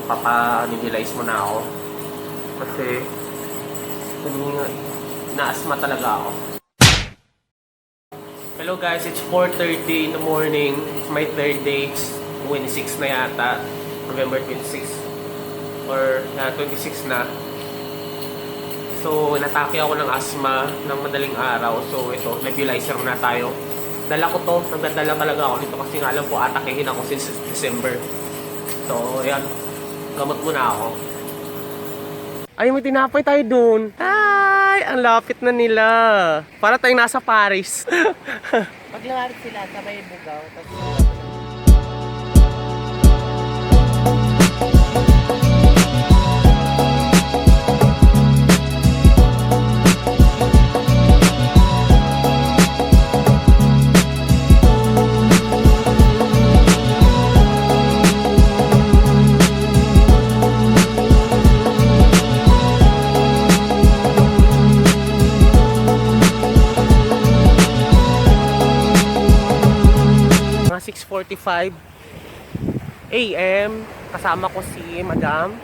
magpapa-nebulize muna ako. Kasi, naasma talaga ako. Hello guys, it's 4:30 in the morning. It's my third day. It's 26 na yata. November 26. Or 26 na. So, natake ako ng asthma ng madaling araw. So, ito, nebulizer na tayo. Dala ko to. Nagdadala talaga ako dito kasi nga alam ko atakehin ako since December. So, ayan. Gamot muna ako. Ay, may tinapay tayo dun. Ay, ang lapit na nila. Para tayong nasa Paris. Paglawarit sila, sabay bugaw. Mga 6:45 AM. Kasama ko si Madam.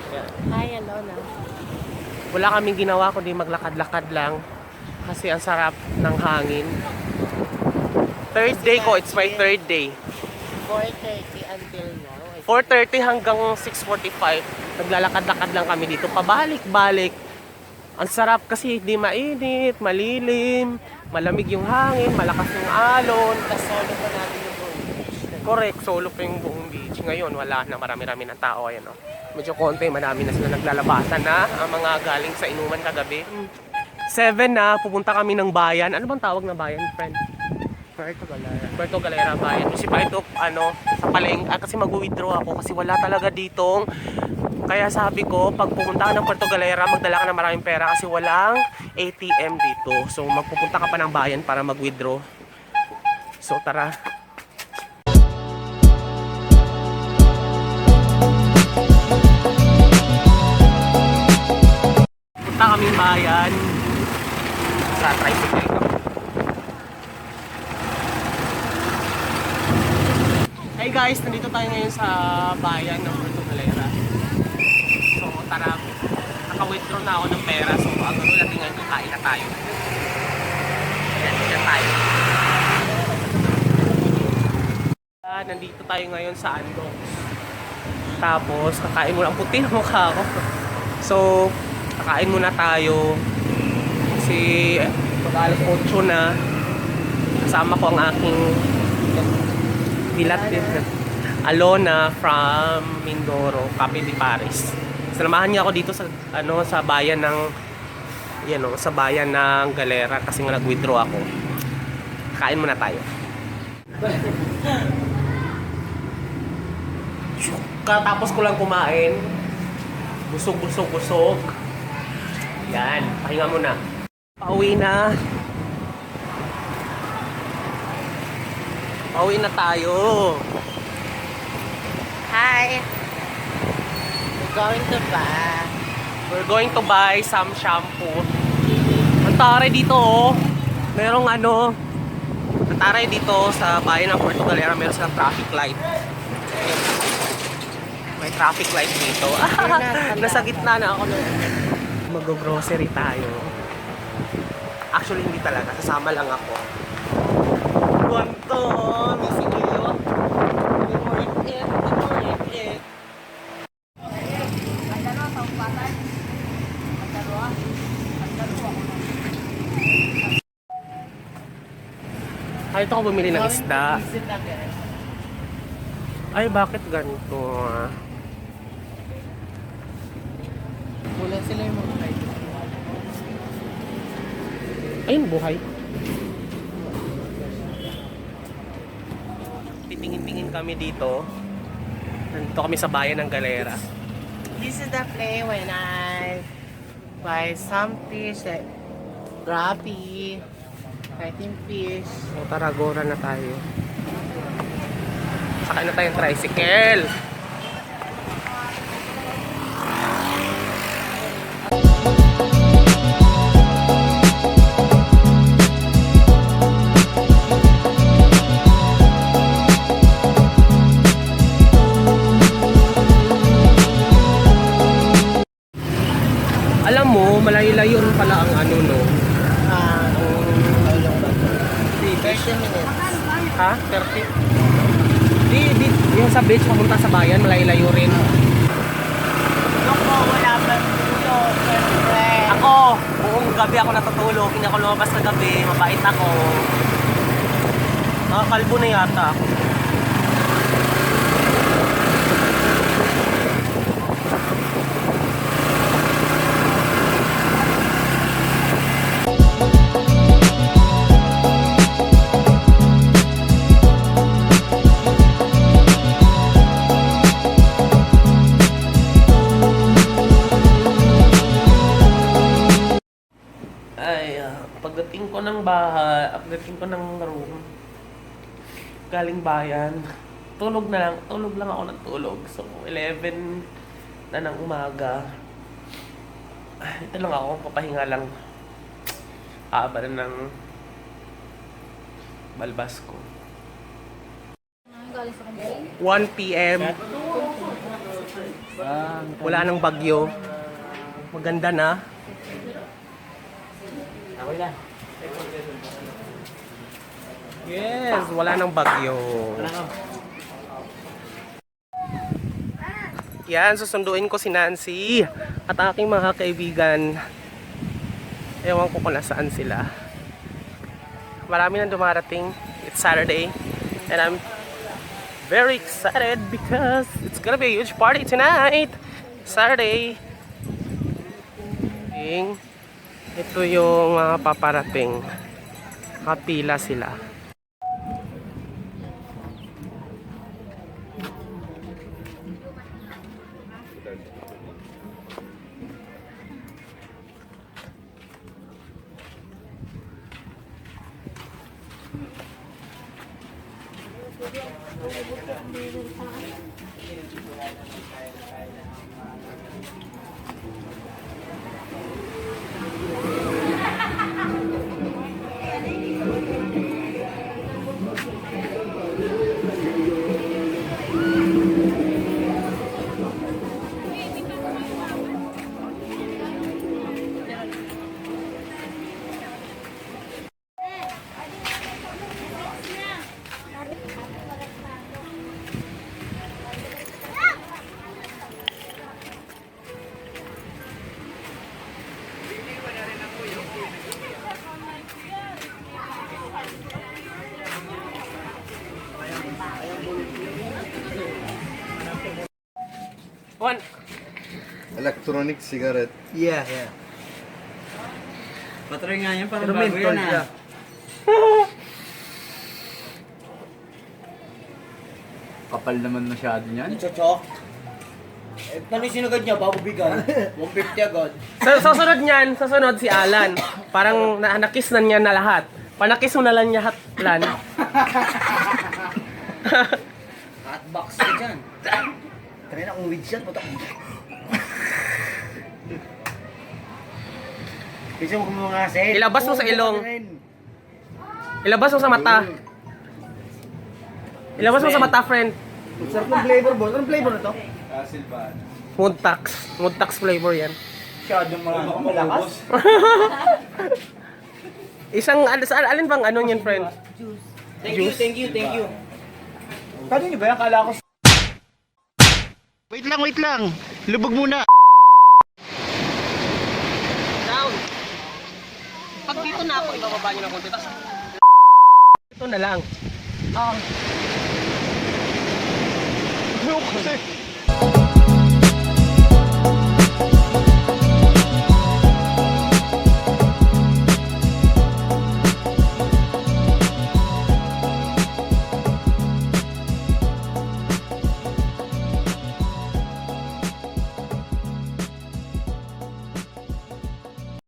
Yan. Hi, Alona. Wala kaming ginawa kundi maglakad-lakad lang. Kasi ang sarap ng hangin. Third day ko. It's my third day. 4:30 until now. 4:30 hanggang 6:45. Naglalakad-lakad lang kami dito. Pabalik-balik. Ang sarap kasi hindi mainit, malilim, malamig yung hangin, malakas yung alon. Tapos solo pa natin yung buong beach. Correct, solo pa yung buong beach. Ngayon, wala na, marami-rami ng tao. Ayan, oh. Medyo konti, marami na sila naglalabasan na. Ang mga galing sa inuman kagabi. 7 na, pupunta kami ng bayan. Ano bang tawag na bayan, friend? Puerto Galera. Puerto Galera bayan. Kasi pa ito, sa palengke, kasi mag-withdraw ako kasi wala talaga ditong. Kaya sabi ko, pag pupunta ka ng Puerto Galera, magdala ka ng maraming pera kasi walang ATM dito. So, magpupunta ka pa ng bayan para mag-withdraw. So, tara. Punta kaming bayan sa tricycle ko. Hey guys, nandito tayo ngayon sa bayan ng Puerto Galera. So tara, naka-withdraw na ako ng pera. So ang gano'n natin ngayon, kain na tayo. Yan tayo. Nandito tayo ngayon sa Andok. Tapos kakain muna, ang puti ng mukha ko. So kakain muna tayo. Kasi mag-alas 8 na. Kasama ko ang aking dilat din. Alona from Mindoro, Cape de Paris. Sinamahan niya ako dito sa sa bayan ng sa bayan ng Galera kasi nga nag-withdraw ako. Kain muna tayo. Katapos ko lang kumain. Busog. Yan, pahinga muna. Pauwi na. Pauwi na tayo. Hi! We're going to buy some shampoo. Ang taray dito, oh. Merong ang taray dito sa bayan ng Puerto Galera, meron silang traffic light. May traffic light dito. Nasa gitna na ako. Mag-grocery tayo. Actually, hindi talaga. Sasama lang ako. Guanto! May sigilyo. Ay, ito ako bumili ng isda. Ay, bakit ganito? Wala sila yung mga kayo. Ayun, buhay. Titingin-tingin kami dito. Nandito kami sa bayan ng Galera. This is the place when I buy some fish like grabe, fighting fish. So, tara, gora na tayo. Sakay na tayong tricycle. Ha? 30? Di, yung sa beach, pamunta sa bayan, malayo-layo rin. Ako, wala pa tulog, syempre. Ako, buong gabi ako natutulog. Hindi ako lumabas na gabi. Mabait ako. Nakakalbo na yata ako. Ay, pagdating ko ng bahay, pagdating ko ng room, galing bayan, tulog lang ako ng tulog. So, 11 na ng umaga. Ito lang ako, papahinga lang. Haba na ng balbas ko. 1 p.m. Wala nang bagyo. Maganda na. Okay lang. Yes, wala nang bagyo. Yan, susunduin ko si Nancy at aking mga kaibigan. Ewan ko kung nasaan sila. Marami nang dumarating. It's Saturday and I'm very excited because it's gonna be a huge party tonight. Saturday. Ito yung mga paparating. Kapila sila. One. Electronic cigarette. Yeah. Patry nga yan, parang bago yan ah. Kapal naman masyado niyan. Chochok. Eh, paano yung sinugad niya? Bago bigay. 150 agad. Susunod si Alan. Parang nakis na niya na lahat. Panakis mo na lang niya hatlan. Hotbox ka dyan. Kanina kung weed shot, putak. Kasi mo kung mga set. Ilabas mo sa ilong. Ilabas mo sa mata. Ilabas mo sa mata, friend. Sarap ng flavor, boss. Anong flavor na to? Moodtax flavor yan. Masyadong malakas. Isang, alin bang ano yan, friend? Thank you. Kano nyo ba yan? Kala ko. Wait lang. Lubog muna. Down. Pag dito na ako, ibababa nyo ng konti. Tapos, ito na lang. Ano kasi?